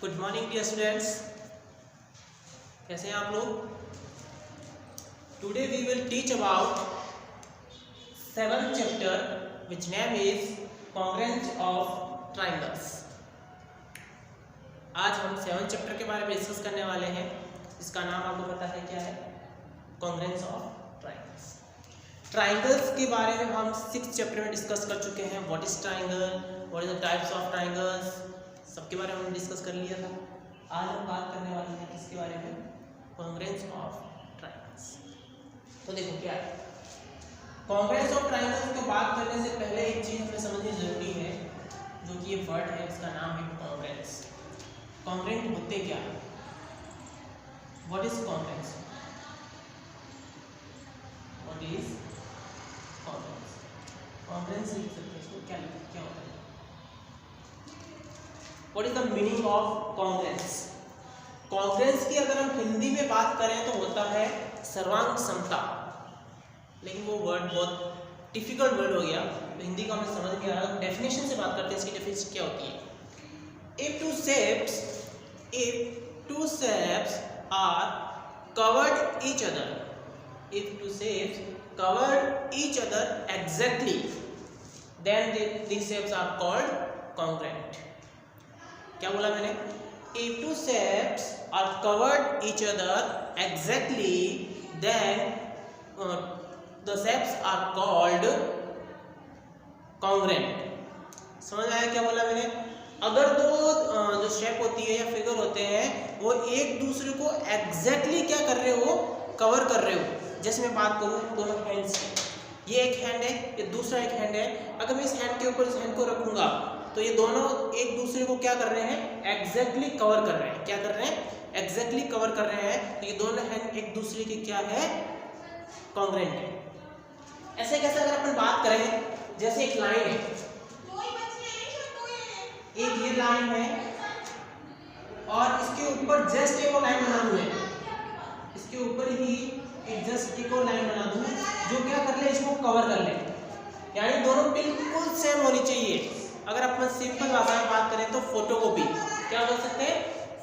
Good morning dear students, कैसे हैं आप लोग। Today we will teach about 7th chapter which name is congruence of triangles. आज हम 7th चैप्टर के बारे में डिस्कस करने वाले हैं। इसका नाम आपको पता है क्या है? Congruence of triangles. ट्रायंगल्स के बारे में हम 6th चैप्टर में डिस्कस कर चुके हैं। What is triangle, what is the types of triangles, सबके बारे में हमने डिस्कस कर लिया था। आज हम बात करने वाले हैं किसके बारे में? Congruence of triangles. तो देखो क्या है कॉन्ग्रुएंस ऑफ ट्रायंगल्स की बात करने से पहले एक चीज हमें समझनी जरूरी है, जो कि ये वर्ड है, इसका नाम है कॉन्ग्रुएंस। कॉन्ग्रुएंट होते क्या है? What is congruence? What is congruence? Congruence लिख सकते हैं इसको, क्या होता है? What is the meaning of congruence? Congruence की अगर हम हिंदी में बात करें तो होता है सर्वांग समता, लेकिन वो वर्ड बहुत डिफिकल्ट वर्ड हो गया तो हिंदी का हमें समझ नहीं आ रहा। डेफिनेशन से बात करते हैं, इसकी डेफिनेशन क्या होती है? If two shapes are covered each other, if two shapes covered each other exactly, then these shapes are called congruent. क्या बोला मैंने? If two shapes are covered each other exactly, then the shapes are called congruent. समझ आया क्या बोला मैंने? अगर दो जो शेप होती है या फिगर होते हैं वो एक दूसरे को एग्जैक्टली क्या कर रहे हो? कवर कर रहे हो। जैसे मैं बात करूँ दोनों हैंड्स की, ये एक हैंड है, ये दूसरा एक हैंड है। अगर मैं इस हैंड के ऊपर इस हैंड को रखूंगा तो ये दोनों एक दूसरे को क्या कर रहे हैं? एग्जैक्टली कवर कर रहे हैं। क्या कर रहे हैं? एग्जैक्टली कवर कर रहे हैं। तो ये दोनों हैंड एक दूसरे की क्या है? कॉन्ग्रुएंट है। ऐसे कैसे अगर अपन बात करें, जैसे एक लाइन है, एक ये लाइन है और इसके ऊपर जस्ट एक और लाइन बना दूं है, इसके ऊपर ही एक जस्ट एक और लाइन बना दूं जो क्या कर ले? इसको कवर कर ले। यानी दोनों बिल्कुल सेम होनी चाहिए। अगर अपन सिंपल भाषा में बात करें तो फोटोकॉपी, क्या बोल सकते हैं?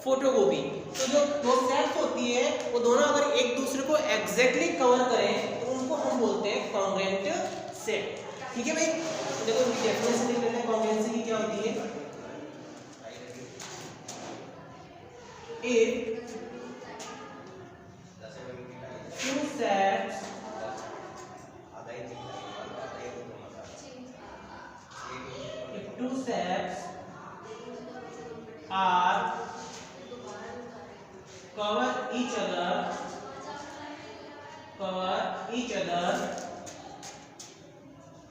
फोटोकॉपी। तो जो दो शेप्स होती है वो दोनों अगर एक दूसरे को एग्जैक्टली कवर करें तो उनको हम बोलते हैं कॉन्ग्रुएंट शेप। ठीक है भाई, देखो डेफिनेशन देख लेते हैं कॉन्ग्रुएंसी की क्या होती है। If two shapes are cover each other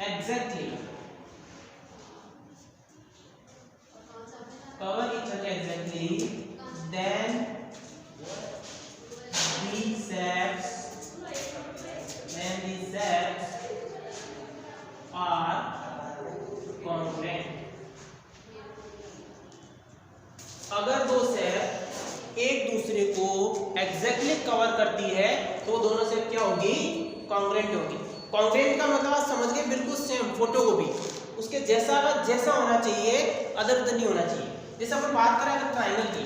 exactly, then these shapes are congruent. अगर दो शेप एक दूसरे को एग्जैक्टली कवर करती है तो दोनों शेप क्या होगी? कॉन्ग्रुएंट होगी। कॉन्ग्रुएंट का मतलब आप समझ गए, बिल्कुल सेम फोटोकॉपी, उसके जैसा होना चाहिए, अदर नहीं होना चाहिए। जैसे अपन बात करें अगर ट्राइंगल की,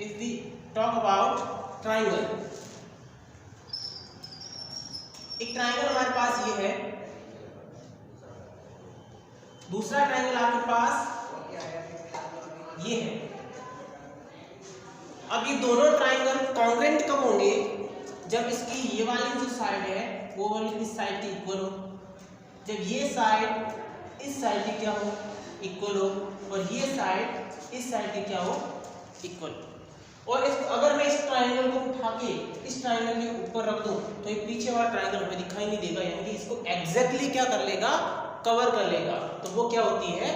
if we talk about triangle, एक ट्राइंगल हमारे पास ये है, दूसरा ट्राइंगल आपके पास ये है। अब ये दोनों ट्राइंगल कॉन्ग्रुएंट कब होंगे? जब इसकी ये वाली जो साइड है वो वाली इस साइड के इक्वल हो, जब ये साइड इस साइड के क्या हो? इक्वल हो, और ये साइड इस साइड के क्या हो? इक्वल। और अगर मैं इस ट्राइंगल को उठा के इस ट्राइंगल के ऊपर रख दूं तो ये पीछे वाला ट्राइंगल हमें दिखाई नहीं देगा, यानी कि इसको एग्जैक्टली क्या कर लेगा? कवर कर लेगा। तो वो क्या होती है?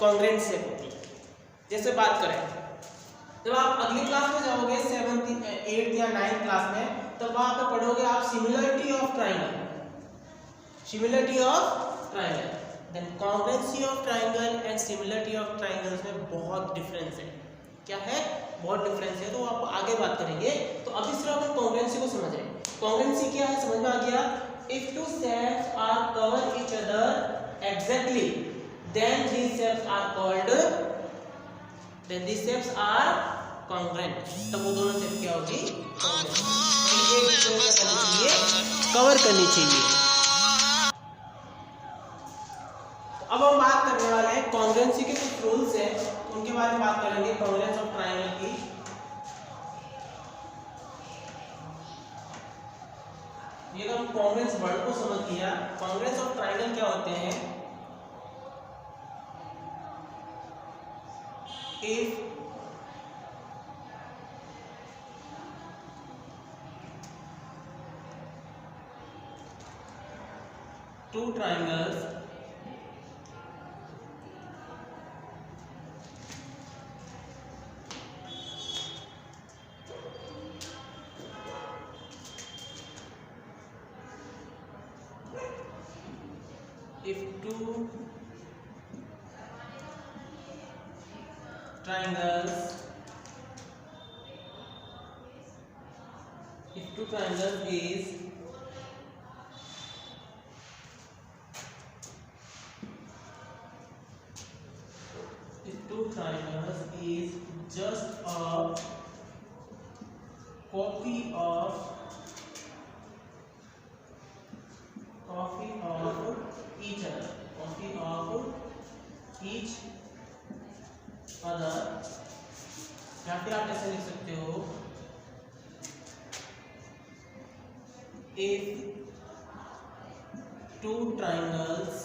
कॉन्ग्रुएंट शेप होती है। जैसे बात करें, जब आप अगली क्लास में जाओगे 7th 8th या 9th क्लास में, तब वहां पर पढ़ोगे आप similarity of triangle, then congruency of triangle and similarity of triangles में बहुत डिफरेंस है। क्या है? बहुत डिफरेंस है। तो आप आगे बात करेंगे। तो अभी सिर्फ अपन कॉन्ग्रुएंसी को समझ रहे हैं। कॉन्ग्रुएंसी क्या है समझ में आ गया? If two shapes are cover each other exactly, then these shapes are called then this shapes are congruent, तो वो दोनों शेप क्या होगी, कवर करनी चाहिए। अब हम बात करने वाले हैं कॉन्ग्रुएंसी के कुछ रूल्स हैं, उनके बारे में बात करेंगे। कॉन्ग्रुएंस ऑफ ट्रायंगल की, ये तो हम कॉन्ग्रुएंस वर्ड को समझ लिया। कॉन्ग्रुएंस ऑफ ट्रायंगल क्या होते हैं, if two triangles if two triangles is just a copy of each other, या फिर आप ऐसे लिख सकते हो, if two triangles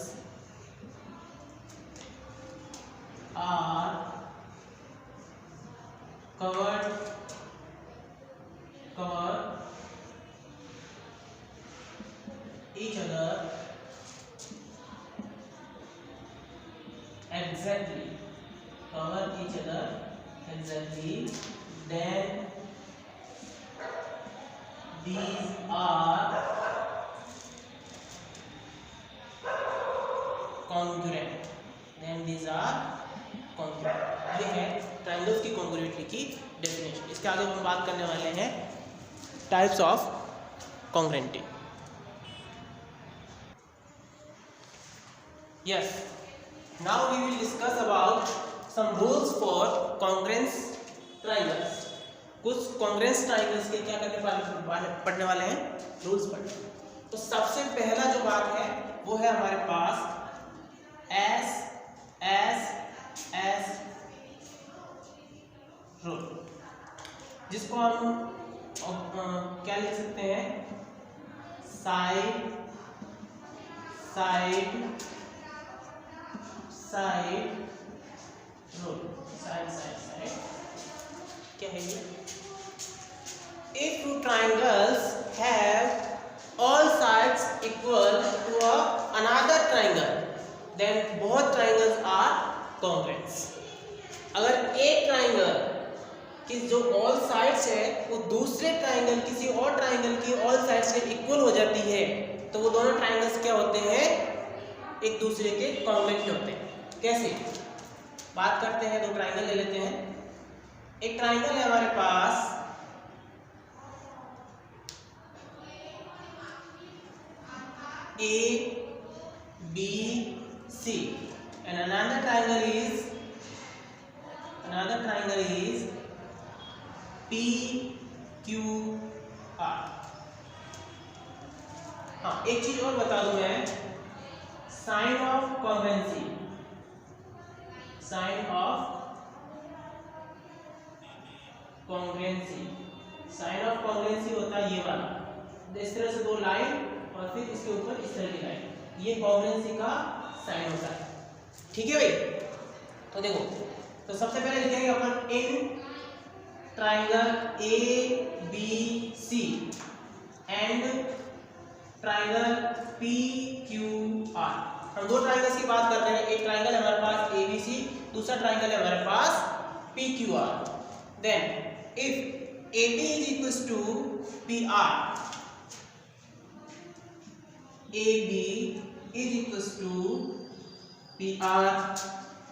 are cover each other exactly, then these are congruent, ये है ट्रायंगल्स की कॉन्ग्रुएंटी की डेफिनेशन। इसके आगे हम बात करने वाले हैं types of congruency. Yes, now we will discuss about some rules for congruence triangles। कुछ congruence triangles के क्या पढ़ने वाले हैं, रूल्स पढ़ने। तो सबसे पहला जो बात है वो है हमारे पास एस रूल, जिसको हम क्या लिख सकते हैं, साइड रूल, साइड क्या है ये, if two triangles have all sides equal to another triangle then both triangles are congruent। अगर एक ट्राइंगल की जो ऑल साइड्स है वो दूसरे ट्राइंगल किसी और ट्राइंगल की ऑल साइड्स के इक्वल हो जाती है तो वो दोनों ट्राइंगल्स क्या होते हैं, एक दूसरे के कॉन्ग्रुएंट होते हैं। कैसे बात करते हैं, दो ट्राइंगल ले लेते हैं। एक ट्राइंगल है हमारे पास ABC and another triangle is PQR। हाँ, एक चीज और बता दूं मैं, साइन ऑफ कॉन्ग्रुएंसी होता है ये वाला, इस तरह से दो लाइन और फिर इसके ऊपर इस तरह की लाइन, ये कॉन्ग्रुएंसी का साइन होता है। ठीक है भाई, तो देखो, तो सबसे पहले लिखेंगे अपन इन triangle ABC and triangle PQR। हम दो ट्राइंगल्स की बात कर रहे हैं, एक ट्राइंगल है हमारे पास ABC, दूसरा ट्राइंगल है हमारे पास PQR। Then if AB is equals to PR, AB is equals to PR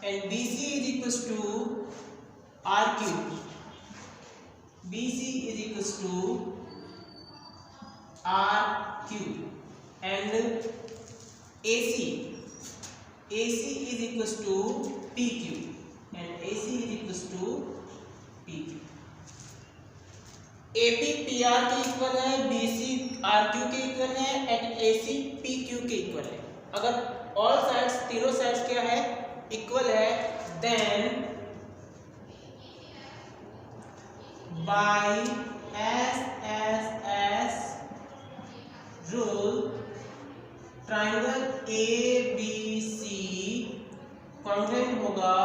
and BC is equals to RQ, BC is equals to RQ and AC is equals to PQ and AC is equals equals to P Q. A P P R के equal है, B C R Q के equal है and A C P Q के equal है। अगर all sides, तीनों sides क्या है, इक्वल है, then by S rule triangle A B C congruent होगा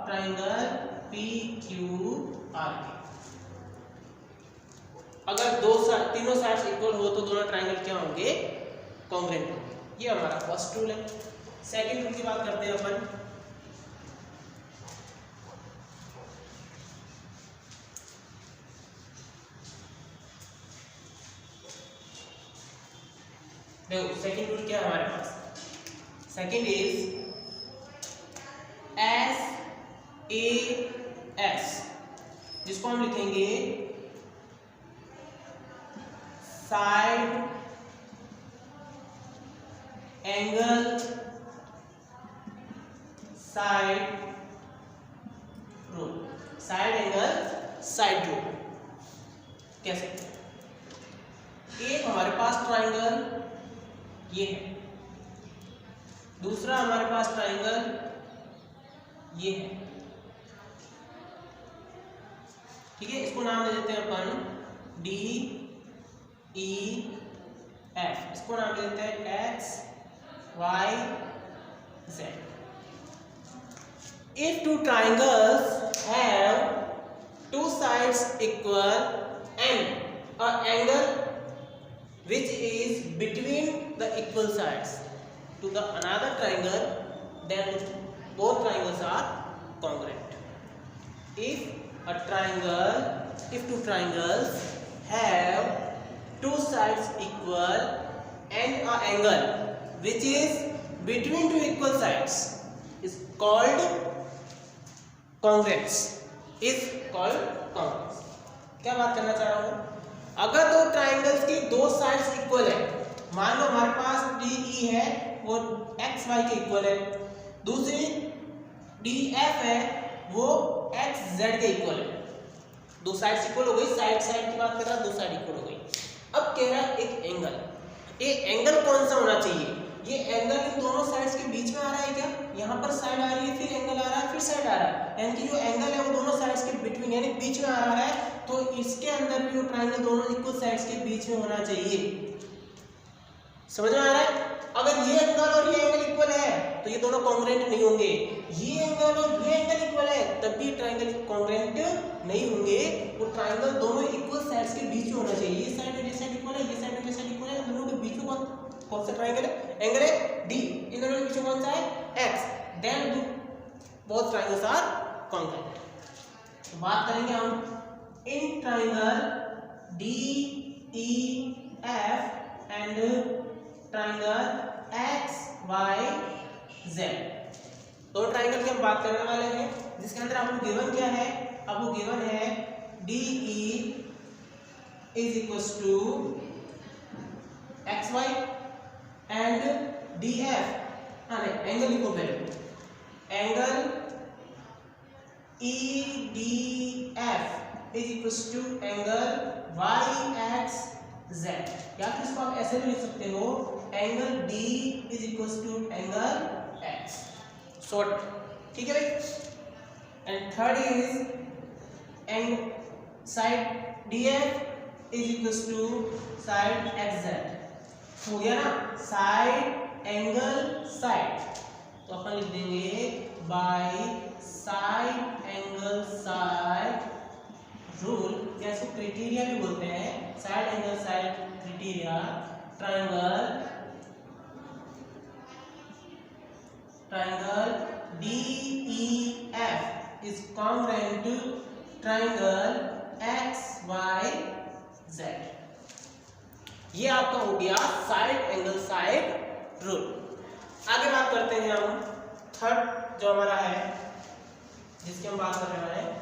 ट्राइंगल पी क्यू आर के। अगर तीनों साइड्स इक्वल हो तो दोनों ट्राइंगल क्या होंगे, कॉन्ग्रुएंट होंगे। ये हमारा फर्स्ट रूल है। सेकंड रूल की बात करते हैं अपन। देखो सेकंड रूल क्या है हमारे पास, second is S A S, जिसको हम लिखेंगे side angle side rule. Side angle side rule कैसे, एक हमारे पास ट्राइंगल ये है, दूसरा हमारे पास ट्राइंगल ये है, ठीक है। इसको नाम दे देते हैं अपन डी ई एफ, इसको नाम दे देते हैं X Y Z. If two triangles have two sides equal and an angle which is between the equal sides to the another triangle, then both triangles are congruent. If two triangles have two sides equal and an angle which is between two equal sides is called congruence, is called congruence। क्या बात करना चाह रहा हूँ, अगर दो triangles की दो साइड्स इक्वल है, मान लो हमारे पास डी ई है वो एक्स वाई के इक्वल है, दूसरी डी एफ है वो एक्स जेड के इक्वल है, दो साइड्स इक्वल हो गई, साइड की बात कर रहा है, दो साइड इक्वल हो गई। अब कह रहा है एक एंगल, ये एंगल कौन सा होना चाहिए, ये एंगल इन दोनों साइड्स के बीच में आ रहा है क्या, यहाँ पर साइड आ रही है, फिर एंगल आ रहा है, फिर साइड आ रहा है, यानी कि जो एंगल है वो दोनों साइड्स के बिटवीन यानी बीच में आ रहा है, तो इसके अंदर भी वो ट्रायंगल दोनों इक्वल साइड्स के बीच में होना चाहिए। समझ में आ रहा है, अगर ये एंगल और ये एंगल इक्वल है तो ये दोनों कॉन्ग्रुएंट नहीं होंगे, ये एंगल और ये एंगल इक्वल है तब भी ट्रायंगल कॉन्ग्रुएंट नहीं होंगे, वो ट्रायंगल दोनों इक्वल साइड्स के बीच में होना चाहिए। ये साइड और ये साइड इक्वल है, ये साइड और ये साइड इक्वल है, दोनों के बीच में कौन सा ट्रायंगल है, एंगल है डी, इन दोनों के बीच में कौन सा है X, then both triangles are congruent. तो बात करेंगे हम इन triangle D E F and triangle X Y Z, दो ट्रायंगल की हम बात करने वाले हैं जिसके अंदर आपको गिवन क्या है, आपको गिवन है D E is equals to X Y and D F, नहीं एंगल लिखो पहले, angle E D F is equals to angle Y X Z, या फिर इसको आप ऐसे भी लिख सकते हो angle D is equals to angle X, short, ठीक है भाई। And third is and side D F is equals to side X Z, हो गया ना, साइड एंगल साइड, तो अपन लिख देंगे by side angle side rule, या इसको क्राइटेरिया भी बोलते हैं, side angle side criteria, triangle D E F is congruent to triangle X Y Z. ये आपका हो गया साइड एंगल साइड रूल। आगे बात करते हैं हम थर्ड जो हमारा है जिसकी हम बात कर रहे हैं,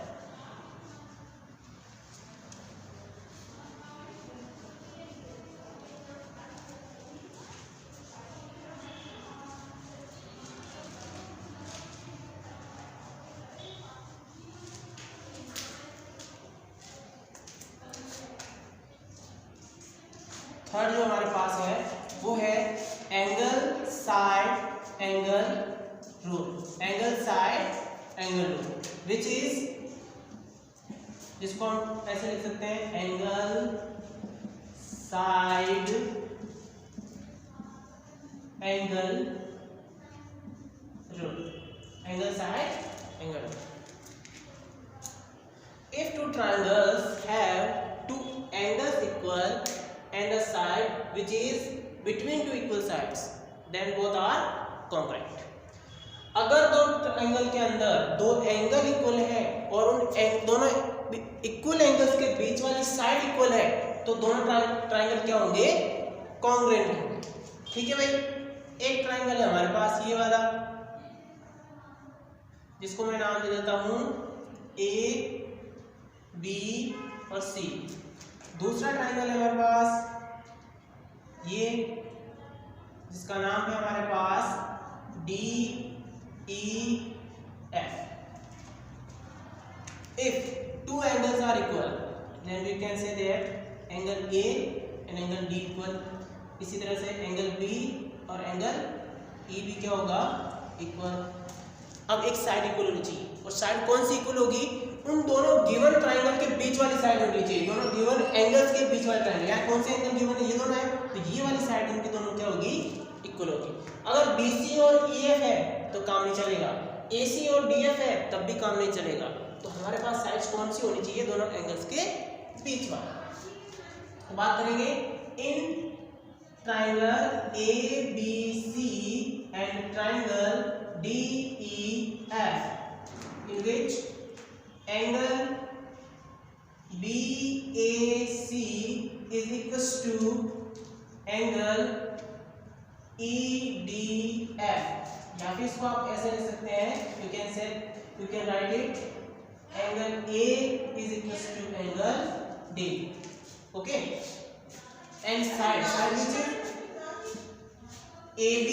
थर्ड जो हमारे पास है वो है angle side angle rule. Angle side angle rule which is, जिसको हम ऐसे लिख सकते हैं angle side angle rule. Angle side angle rule. If two triangles have two angles equal and a side which is between two equal sides, then both are congruent. अगर दो triangle के अंदर दो एंगल इक्वल है और उन दोनों equal angles के बीच वाली साइड इक्वल है तो दोनों ट्रायंगल क्या होंगे? कॉन्ग्रुएंट होंगे। ठीक है भाई, एक ट्रायंगल है हमारे पास ये वाला, जिसको मैं नाम दे देता हूं ए बी और सी। दूसरा ट्रायंगल है हमारे पास ये, जिसका नाम है हमारे पास D E F. If two angles are equal then we can say that angle A and angle D equal. इसी तरह से एंगल बी और एंगल ई भी क्या होगा? इक्वल। अब एक साइड इक्वल होनी चाहिए, और साइड कौन सी इक्वल होगी? उन दोनों गिवन ट्रायंगल के बीच वाली साइड होनी चाहिए, दोनों गिवन एंगल्स के बीच वाले ट्रायंगल। यार कौन से एंगल गिवन है? ये दोनों है, तो ये वाली साइड उनकी दोनों क्या होगी? इक्वल होगी। अगर BC और EF है तो काम नहीं चलेगा, AC और DF है तब भी काम नहीं चलेगा। तो हमारे पास साइड्स कौन सी होनी चाहिए? दोनों एंगल्स के बीच वाला। तो बात करेंगे in triangle ABC and triangle DEF in which angle BAC is equals to angle EDF, या फिर इसको आप ऐसे लिख सकते हैं, you can write it angle A is equals to angle D. Okay, and side which is AB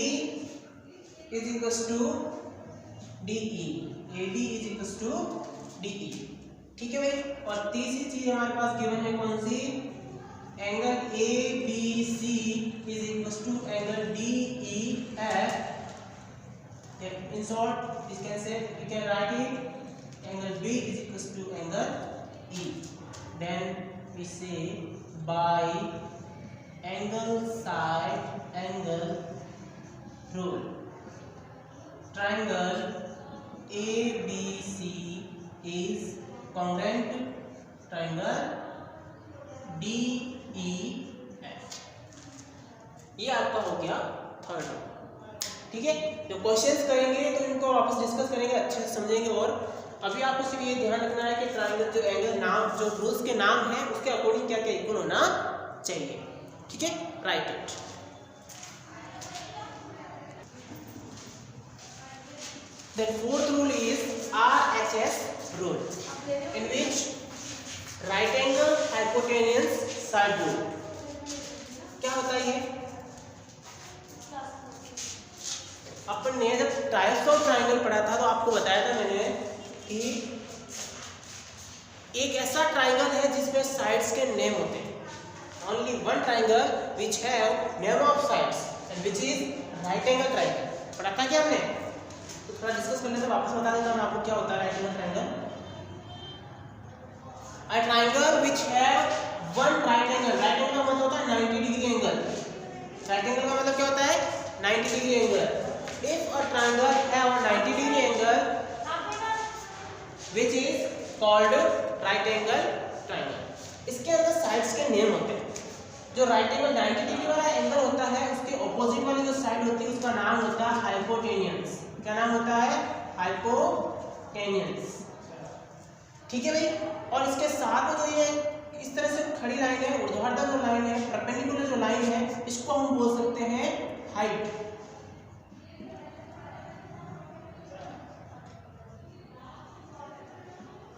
is equals to DE, AD is equals to DE। ठीक है भाई, और तीसरी चीज हमारे पास गिवन है कौन सी? Angle ABC is equals to angle DEF। In short, we can write it angle B is equals to angle E. Then we say by angle side angle rule, triangle ABC is congruent triangle DEF। ये आपका हो गया third. ठीक है, जो questions करेंगे तो इनको वापस डिस्कस करेंगे, अच्छे से समझेंगे। और अभी आपको सिर्फ ये ध्यान रखना है कि ट्रायंगल जो एंगल नाम, जो रूल्स के नाम हैं उसके अकॉर्डिंग क्या क्या इक्वल होना चाहिए। ठीक है, right it. The fourth rule is RHS rule, in which right angle hypotenuse side rule। क्या होता है ये? अपन ने जब टाइप्स ऑफ ट्रायंगल पढ़ा था तो आपको बताया था मैंने कि एक ऐसा ट्रायंगल है जिसमें साइड्स के नेम होते हैं। Only one triangle which have name of sides and which is right angle triangle. पढ़ा था क्या हमने? तो थोड़ा डिस्कस करने से वापस बता देता हूं आपको क्या होता है right angle triangle. A triangle which have one right angle, right angle का मतलब होता है 90 डिग्री एंगल। राइट एंगल का मतलब क्या होता है? 90 degree angle. If a triangle have a 90 degree angle, which is called right angle triangle। इसके अंदर साइड्स के नेम होते हैं। जो राइट एंगल 90 डिग्री वाला एंगल होता है उसके ऑपोजिट वाली जो साइड होती है उसका नाम होता है हाइपोटेनियस। क्या नाम होता है? हाइपोटेनियस। ठीक है भाई, और इसके साथ में जो ये इस तरह से खड़ी लाइन है, ऊर्ध्वाधर जो लाइन है, परपेंडिकुलर जो लाइन है, इसको हम बोल सकते हैं हाइट।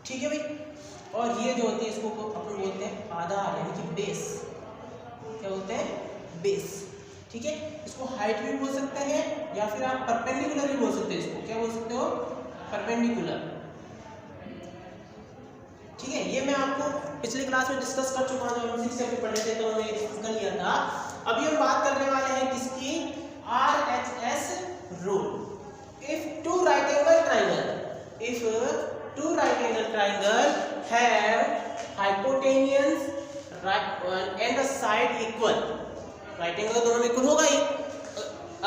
ठीक है भाई, और ये जो होती है इसको अपन बोलते हैं आधार, यानी कि बेस। क्या बोलते हैं? बेस। ठीक है, इसको हाइट भी बोल सकते हैं या फिर आप परपेंडिकुलर भी बोल सकते हैं। इसको क्या बोल सकते हो? परपेंडिकुलर। ठीक है, ये मैं आपको पिछली क्लास में डिस्कस कर चुका हूँ, जब हम 6 चैप्टर पढ़े थे तो हमने डिस्कस कर लिया था। अभी हम बात करने वाले हैं किसकी, RHS rule. If two right angle triangle have hypotenuse and the side equal, right angle दोनों में इक्वल होगा ही।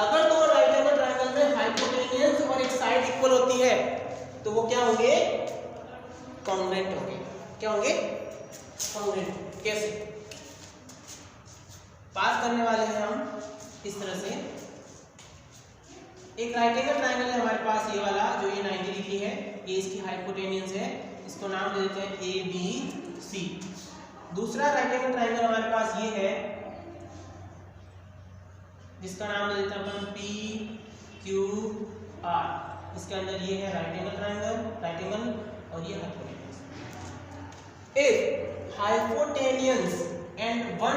अगर दो राइट एंगल ट्राइंगल में हाइपोटेनियस और एक साइड इक्वल होती है तो वो क्या होंगे, कॉन्ग्रुएंट होंगे। क्या होंगे, कॉन्ग्रुएंट। कैसे बात करने वाले हैं हम इस तरह से, एक राइट एंगल ट्राइंगल है हमारे पास, ये वाला जो ये 90 डिग्री है, ये इसकी हाइपोटेनियस है, इसको नाम दे देते हैं ABC। दूसरा राइट एंगल ट्राइंगल हमारे पास ये है जिसका नाम दे देते हैं अपन PQR। इसके अंदर ये है राइट एंगल ट्राइंगल और ये hypotenuse. If hypotenuse and one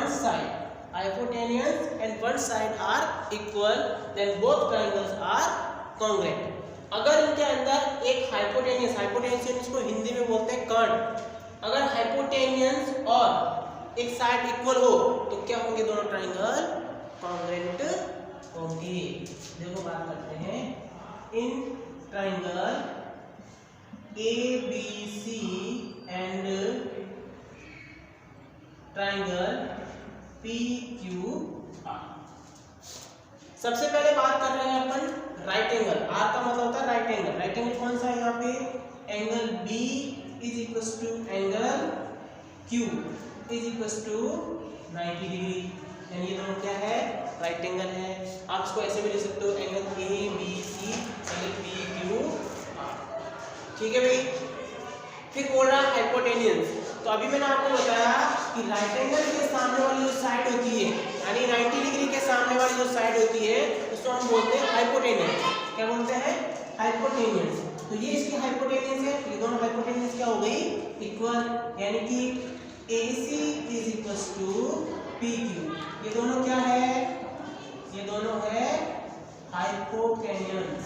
side are equal then both triangles are congruent. अगर इनके अंदर एक हाइपोटेनियस इसको हिंदी में बोलते हैं कर्ण, अगर हाइपोटेनियस और एक साइड इक्वल हो तो क्या होंगे, दोनों ट्राइंगल कॉन्ग्रुएंट होंगे। देखो बात करते हैं, इन triangle ABC and triangle PQR। सबसे पहले बात कर रहे हैं अपन राइट एंगल। R का मतलब होता है राइट एंगल। राइट एंगल कौन सा है यहाँ पे, angle B is equal to angle Q is equal to 90 degree, यानी ये दोनों क्या है, राइट एंगल है। आप इसको ऐसे भी लिख सकते हो, एंगल ABC एंगल PQR। ठीक है भाई। फिर बोल रहा है हाइपोटेनियस, तो अभी मैंने आपको बताया कि राइट एंगल के सामने वाली जो साइड होती है, यानी 90 डिग्री के सामने वाली जो साइड होती है उसको हम बोलते हैं हाइपोटेनियस। क्या बोलते हैं, हाइपोटेनियस। तो ये इसकी हाइपोटेनियस है, ये दोनों हाइपोटेनियस क्या हो गई, इक्वल, यानी कि AC is equal to PQ। ये दोनों क्या है, ये दोनों है हाइपोटेनियस।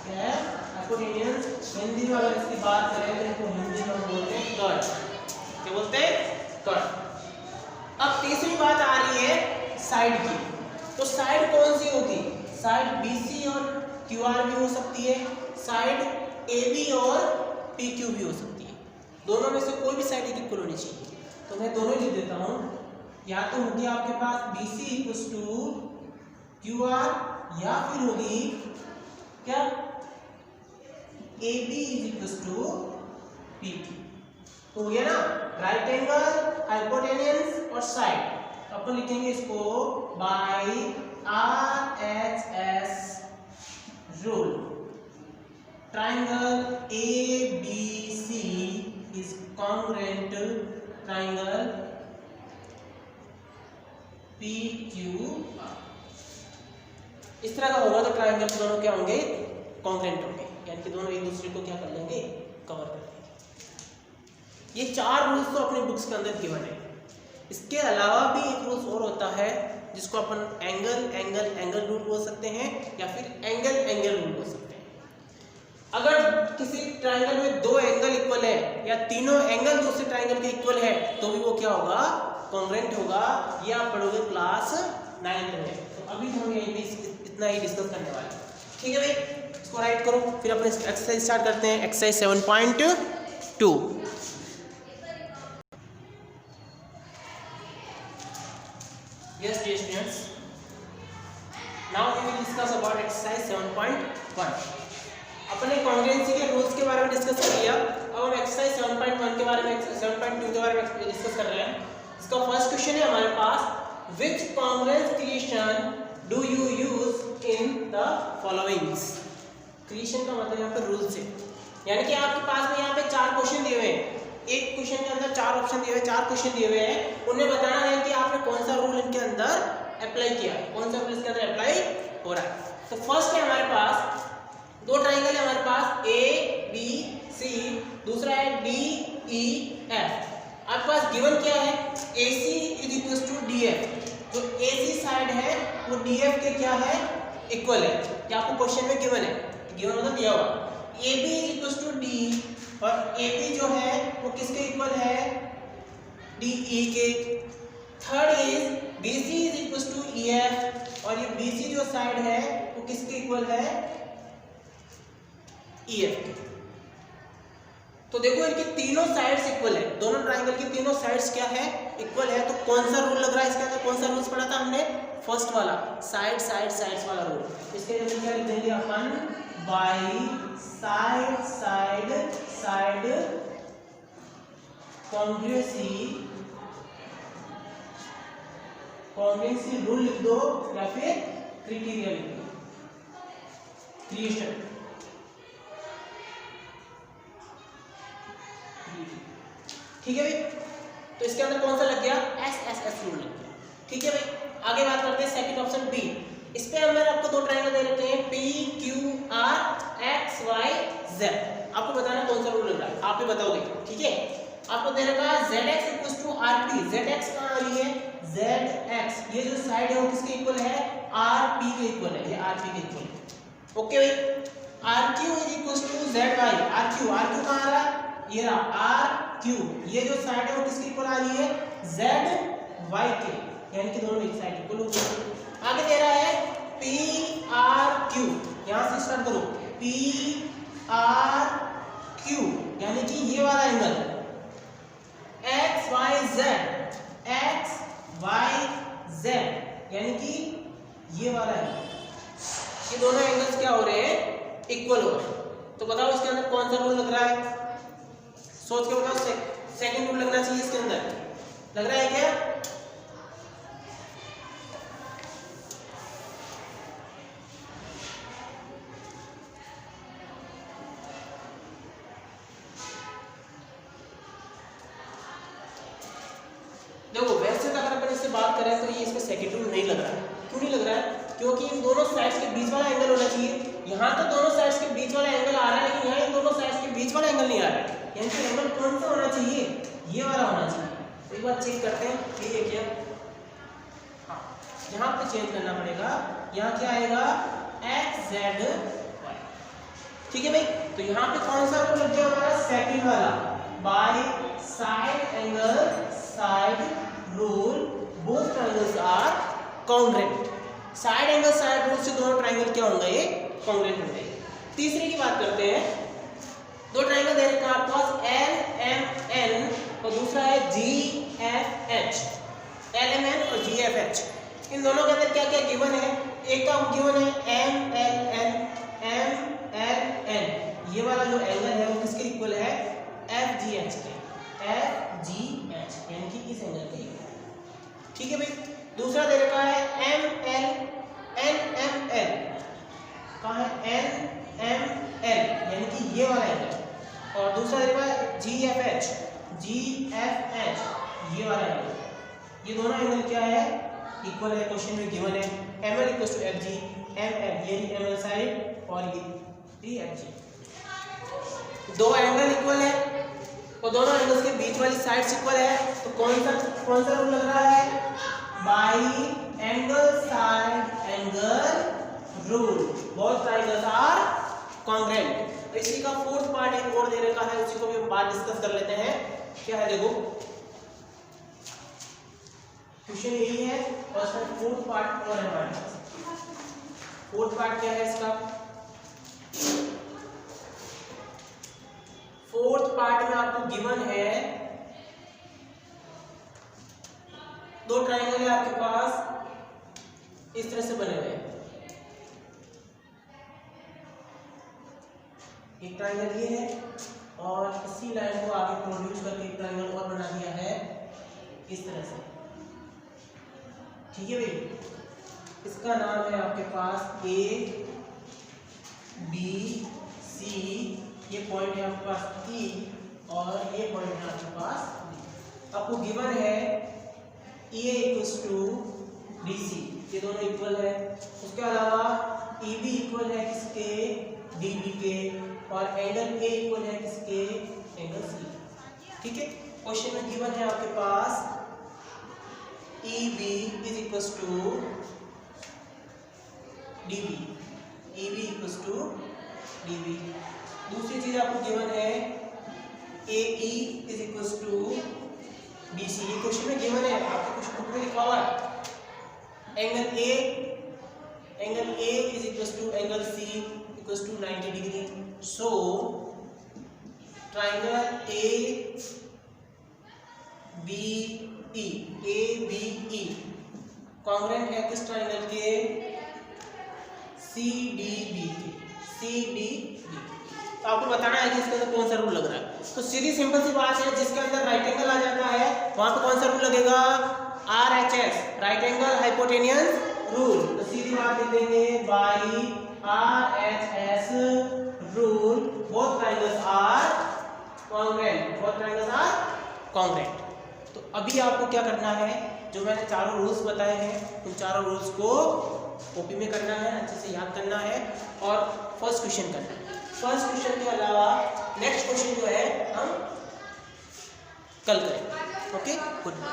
क्या है, हाइपोटेनियस। हिंदी में अगर इसकी बात करें तो इनको हिंदी में हम बोलते हैं कर्ण। क्या बोलते हैं, कर्ण। अब तीसरी बात आ रही है साइड की। तो साइड कौन सी होगी, साइड BC और QR भी हो सकती है, साइड AB और PQ भी हो सकती है। दोनों में से कोई भी साइड इक्वल होनी चाहिए। तो मैं दोनों लिख देता हूं, या तो होगी आपके पास BC इक्वल टू QR, या फिर होगी क्या, AB is equal to PQ। तो हो गया ना, राइट एंगल, हाइपोटेनियस और साइड। अपन लिखेंगे इसको by RHS rule, triangle ABC is congruent triangle PQR। इस तरह का होगा तो ट्राइंगल दोनों क्या होंगे, कॉन्ग्रुएंट होंगे, यानी कि दोनों एक दूसरे को क्या कर लेंगे, कवर कर लेंगे। ये 4 रूल्स तो अपने बुक्स के अंदर गिवन है। इसके अलावा भी एक रूल्स और होता है जिसको अपन एंगल रूल बोल सकते हैं, या फिर एंगल रूल बोल सकते हैं। अगर किसी ट्राइंगल में 2 एंगल इक्वल है या तीनों एंगल दूसरे ट्राइंगल के इक्वल है तो भी वो क्या होगा, कॉन्ग्रुएंट होगा। ये आप पढ़ोगे क्लास 9th में। तो अभी हम यही इतना ही डिस्कस करने वाले हैं। ठीक है भाई, इसको राइट करो, फिर अपने एक्सरसाइज स्टार्ट करते हैं। Exercise 7.2। Yes dear students, now we will discuss about exercise 7.1। अपने कॉन्ग्रुएंसी के रूल्स के बारे में डिस्कस कर लिया। अब हम एक्सरसाइज 7.1 के बारे में, 7.2 के बारे में डिस्कस कर रहे हैं। इसका फर्स्ट क्वेश्चन है हमारे पास, which congruence creation do you use in the followings। Creation का मतलब यहाँ पे रूल्स है, यानी कि आपके पास में यहाँ पे 4 क्वेश्चन दिए हुए हैं। एक क्वेश्चन के अंदर 4 ऑप्शन दिए हुए, 4 क्वेश्चन दिए हुए हैं। उन्हें बताना है कि आपने कौन सा रूल इनके अंदर अप्लाई किया है, कौन सा रूल इसके अंदर अप्लाई हो रहा है। तो फर्स्ट है हमारे पास 2 ट्राइंगल है हमारे पास ABC, दूसरा है DEF। आपके पास गिवन क्या है, AC is equal to DF। जो AC साइड है वो DF के क्या है, इक्वल है। क्या आपको क्वेश्चन में गिवन है, गिवन मतलब दिया हुआ। AB is equal to D और AP जो है वो किसके इक्वल है, डी ई के। Third is B C is equal to E F, और ये बी सी जो साइड है वो किसके इक्वल है, ई एफ के। तो देखो इनकी तीनों साइड्स इक्वल है, दोनों ट्राइंगल की तीनों साइड्स क्या है, इक्वल है। तो कौन सा रूल लग रहा है इसके अंदर, कौन सा रूल्स पढ़ा था हमने, फर्स्ट वाला साइड साइड साइड्स वाला रूल। इसके अंदर क्या लिख देंगे अपन, by side side side congruency rule लिख दो, या फिर क्राइटेरिया लिख दो, क्रिएशन। ठीक है भाई, तो इसके अंदर कौन सा लग गया, एस एस एस रूल लग गया। ठीक है भाई, आगे बात करते हैं सेकंड ऑप्शन बी। इस पे हमने आपको दो ट्रायंगल दे रखे हैं, P Q R X Y Z. आपको बताना कौन सा रूल लग रहा है, आप ही बताओगे। ठीक है, आपको दे रखा है Z X equal to R P. Z X कहाँ आ रही है, जेड एक्स ये जो साइड है वो किसके इक्वल है, आर पी के इक्वल है, ये आर पी के इक्वल है। ओके भाई, R Q is equal to Z Y. R Q कहाँ आ रहा है, ये रहा आर क्यू, ये जो साइड है वो किसके इक्वल आ रही है, जेड वाई के, यानी कि दोनों एक साइड इक्वल हो गए। आगे दे रहा है पी आर क्यू, यहां से स्टार्ट करो, पी आर क्यू यानी कि ये वाला angle X Y Z, X Y Z यानी कि ये वाला है, ये दोनों एंगल्स क्या हो रहे हैं, इक्वल हो रहे हैं। तो बताओ इसके अंदर कौन सा रूल लग रहा है, सोच के बताओ। सेकंड रूल लगना चाहिए इसके अंदर, लग रहा है क्या, देखो वैसे तो अगर अपन इससे बात करें तो ये इसमें सेकंड रूल नहीं लग रहा है। क्यों नहीं लग रहा है, क्योंकि इन दोनों साइड्स के बीच वाला एंगल होना चाहिए। यहाँ तो दोनों साइड्स के बीच वाला एंगल आ रहा है, लेकिन यहाँ इन दोनों साइड्स के बीच वाला एंगल नहीं आ रहा है। यानी कि एंगल कौन सा होना चाहिए, ये वाला होना चाहिए। तो एक बार चेक करते हैं, ठीक है क्या, हाँ यहाँ पे चेंज करना पड़ेगा, यहाँ क्या आएगा एक्स जेड वाई। ठीक है भाई, तो यहाँ पे कौन सा रूल लग गया हमारा, सेकंड वाला, by side angle side rule both triangles are congruent. Side angle side rule से दोनों ट्रायंगल क्या होंगे, ये कॉन्ग्रुएंट होंगे। तीसरे की बात करते हैं, दो ट्रायंगल दे रखे हैं आपके पास एल एम एन और दूसरा है G F H. L M N और जी एफ एच, इन दोनों के अंदर क्या क्या गिवन है, एक का गिवन है M L N, M L N ये वाला जो एंगल है वो किसके इक्वल है, एफ जी एच के, एफ जी एच यानी कि इस एंगल के इक्वल। ठीक है भाई, दूसरा दे रखा है M L N M L, कहाँ है एन एम एल यानी कि ये वाला एंगल, और दूसरा दे रखा है जी एफ एच ये वाला एंगल। ये दोनों एंगल क्या है, इक्वल है, क्वेश्चन में गिवन है M L equal to F G, M L ये एम एल साइड और ये एफ जी। दो एंगल इक्वल है और दोनों एंगल्स के बीच वाली साइड्स इक्वल है, तो कौन सा रूल लग रहा है, by angle side angle rule both triangles are congruent. तो इसी का फोर्थ पार्ट एक और दे रखा है, उसी को भी हम बात डिस्कस कर लेते हैं। क्या है देखो, क्वेश्चन यही है और इसका फोर्थ पार्ट और है हमारे पास। फोर्थ पार्ट क्या है इसका, फोर्थ पार्ट में आपको गिवन है दो ट्रायंगल है आपके पास, इस तरह से बने हुए हैं। एक ट्रायंगल ये है और इसी लाइन को आगे प्रोड्यूस करके एक ट्रायंगल और बना दिया है इस तरह से। ठीक है भाई, इसका नाम है आपके पास ए बी सी, ये पॉइंट है आपके पास ई और ये पॉइंट है आपके पास डी। आपको गिवन है ए इक्वल्स टू डी सी, ये दोनों इक्वल है। उसके अलावा ई बी इक्वल है किसके, डी बी के, और एंगल ए इक्वल है किसके, एंगल सी। ठीक है, क्वेश्चन में गिवन है आपके पास E B is equals to D B, E B equals to D B. दूसरी चीज आपको गिवन है A E is equals to BC। ये क्वेश्चन में गिवन है, आपके क्वेश्चन बुक में लिखा हुआ है। Angle A is equal to angle C equal to 90 degree. So triangle ABE congruent है किस ट्राइंगल के? CDB के। तो आपको बताना है कि इसके अंदर कौन सा रूल लग रहा है। तो सीधी सिंपल सी बात है, जिसके अंदर राइट एंगल आ जाता है वहां पे कौन सा रूल लगेगा? RHS, right angle hypotenuse rule. तो सीधी बात लिख देंगे by RHS rule both triangles are congruent. तो अभी आपको क्या करना है, जो मैंने चारों रूल्स बताए हैं उन चारों रूल्स को कॉपी में करना है, अच्छे से याद करना है और फर्स्ट क्वेश्चन करना है। फर्स्ट क्वेश्चन के अलावा नेक्स्ट क्वेश्चन जो है हम कल करेंगे। Okay, good bye.